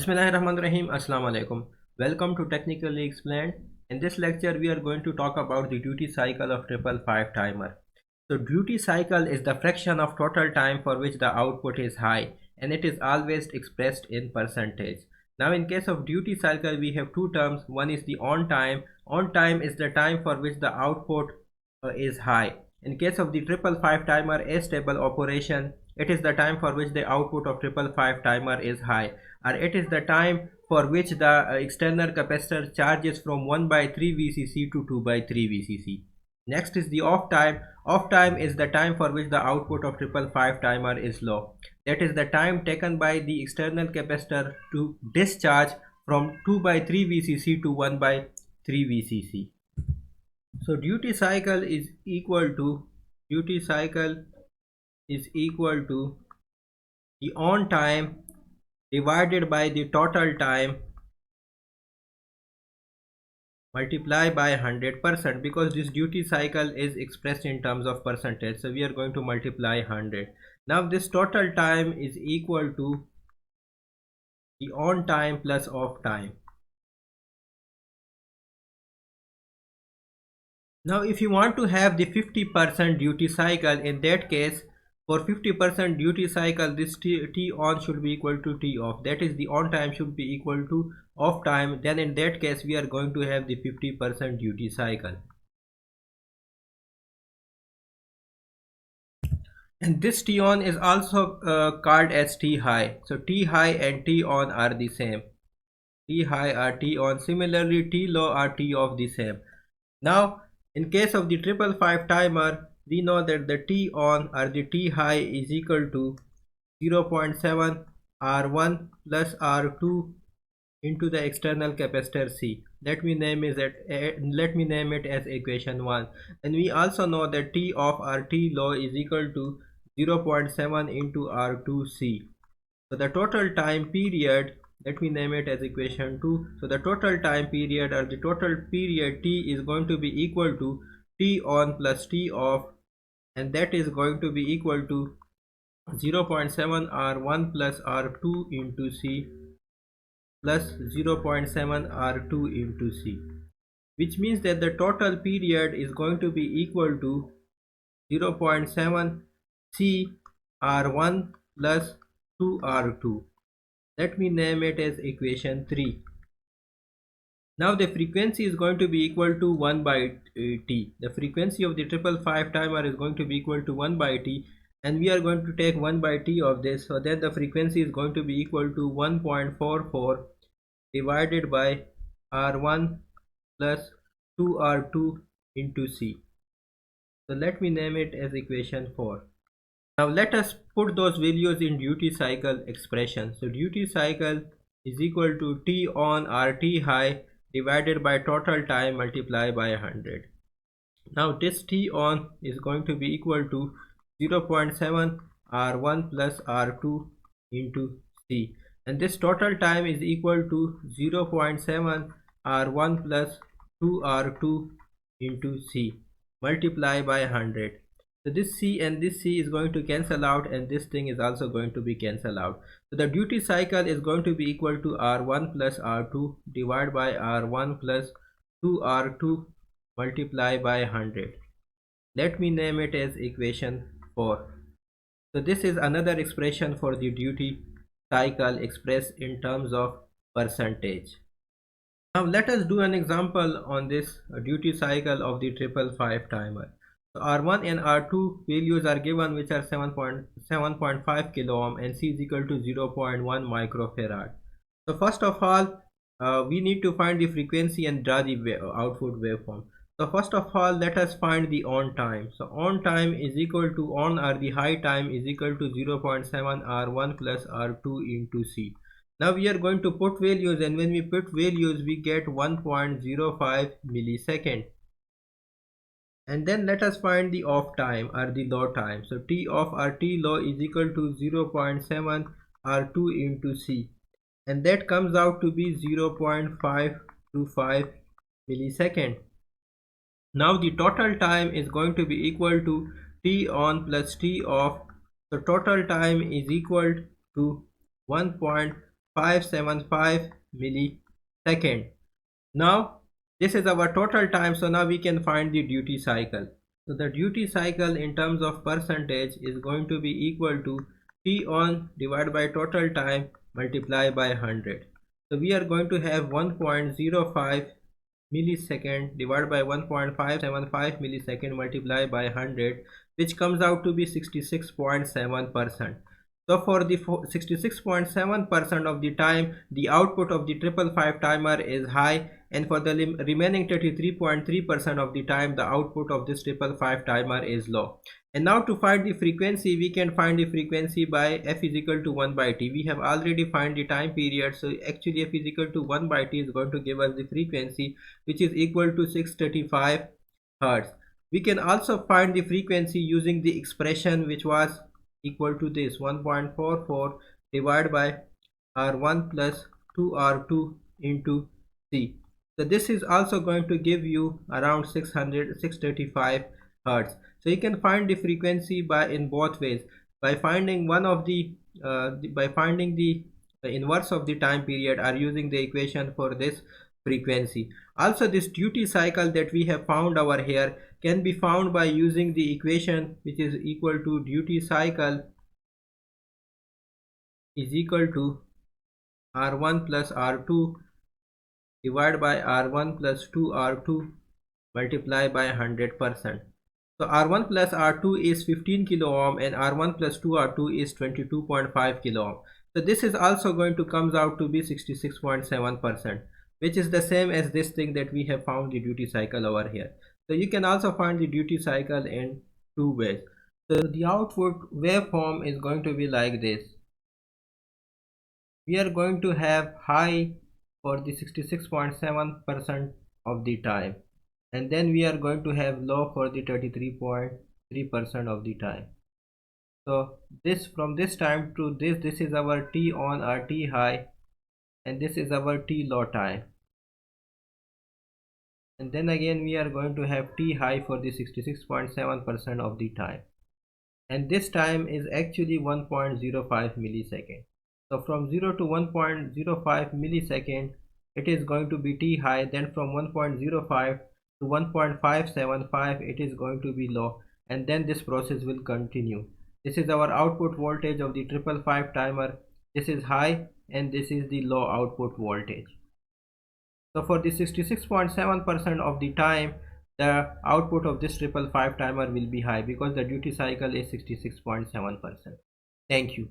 Bismillahirrahmanirrahim. Assalamu alaikum. Welcome to Technically Explained. In this lecture, we are going to talk about the duty cycle of 555 timer. So duty cycle is the fraction of total time for which the output is high, and it is always expressed in percentage. Now in case of duty cycle, we have two terms. One is the on time. On time is the time for which the output is high. In case of the 555 timer astable operation, it is the time for which the output of 555 timer is high, or it is the time for which the external capacitor charges from 1 by 3 VCC to 2 by 3 VCC. Next is the off time. Off time is the time for which the output of 555 timer is low. That is the time taken by the external capacitor to discharge from 2 by 3 VCC to 1 by 3 VCC. So duty cycle is equal to the on time divided by the total time multiplied by 100%, because this duty cycle is expressed in terms of percentage, so we are going to multiply 100. Now this total time is equal to the on time plus off time. Now if you want to have the 50% duty cycle, in that case for 50% duty cycle, this t on should be equal to t off. That is, the on time should be equal to off time. Then in that case we are going to have the 50% duty cycle. And this t on is also called as t high. So t high and t on are the same. T high or t on. Similarly, t low or t off the same. Now in case of the 555 timer, we know that the T on or the T high is equal to 0.7 R1 plus R2 into the external capacitor C. Let me name it as equation 1. And we also know that T off or T low is equal to 0.7 into R2C. So the total time period, let me name it as equation 2. So the total time period or the total period T is going to be equal to T on plus T off, and that is going to be equal to 0.7 R1 plus R2 into C plus 0.7 R2 into C, which means that the total period is going to be equal to 0.7 C R1 plus 2 R2. Let me name it as equation 3. Now the frequency is going to be equal to 1 by t. The frequency of the 555 timer is going to be equal to 1 by t, and we are going to take 1 by t of this, so then the frequency is going to be equal to 1.44 divided by R1 plus 2R2 into C. So let me name it as equation 4. Now let us put those values in duty cycle expression. So duty cycle is equal to T on or T high divided by total time multiplied by 100. Now this T on is going to be equal to 0.7 R1 plus R2 into C, and this total time is equal to 0.7 R1 plus 2 R2 into C multiplied by 100. So this C and this C is going to cancel out, and this thing is also going to be cancelled out. So the duty cycle is going to be equal to R1 plus R2 divided by R1 plus 2R2 multiplied by 100. Let me name it as equation 4. So this is another expression for the duty cycle expressed in terms of percentage. Now let us do an example on this duty cycle of the 555 timer. So R1 and R2 values are given, which are 7.5 kilo ohm, and C is equal to 0.1 microfarad. So first of all, we need to find the frequency and draw the output waveform. So first of all, let us find the on time. So on time is equal to on or the high time is equal to 0.7 R1 plus R2 into C. Now we are going to put values, and when we put values we get 1.05 millisecond. And then let us find the off time or the low time. So T off or T low is equal to 0.7 R2 into C, and that comes out to be 0.525 millisecond. Now the total time is going to be equal to T on plus T off. So total time is equal to 1.5 575 millisecond. Now this is our total time, so now we can find the duty cycle. So the duty cycle in terms of percentage is going to be equal to T on divided by total time multiplied by 100. So we are going to have 1.05 millisecond divided by 1.575 millisecond multiplied by 100, which comes out to be 66.7%. So for the 66.7% of the time, the output of the 555 timer is high, and for the remaining 33.3% of the time, the output of this 555 timer is low. And now to find the frequency, we can find the frequency by f is equal to 1 by t. We have already find the time period, so actually f is equal to 1 by t is going to give us the frequency, which is equal to 635 hertz. We can also find the frequency using the expression which was equal to this 1.44 divided by R1 plus 2R2 into C. So this is also going to give you around 635 hertz. So you can find the frequency by in both ways, by finding one of the by finding the inverse of the time period or using the equation for this frequency. Also this duty cycle that we have found over here can be found by using the equation which is equal to duty cycle is equal to R1 plus R2 divided by R1 plus 2R2 multiplied by 100%. So R1 plus R2 is 15 kilo ohm and R1 plus 2R2 is 22.5 kilo ohm. So this is also going to comes out to be 66.7%, which is the same as this thing that we have found the duty cycle over here. So you can also find the duty cycle in two ways. So the output waveform is going to be like this. We are going to have high for the 66.7% of the time, and then we are going to have low for the 33.3% of the time. So this from this time to this is our T on or T high, and this is our T low time. And then again we are going to have T high for the 66.7% of the time, and this time is actually 1.05 millisecond. So from 0 to 1.05 millisecond it is going to be T high, then from 1.05 to 1.575 it is going to be low, and then this process will continue. This is our output voltage of the 555 timer. This is high and this is the low output voltage. So for the 66.7% of the time, the output of this 555 timer will be high because the duty cycle is 66.7%. Thank you.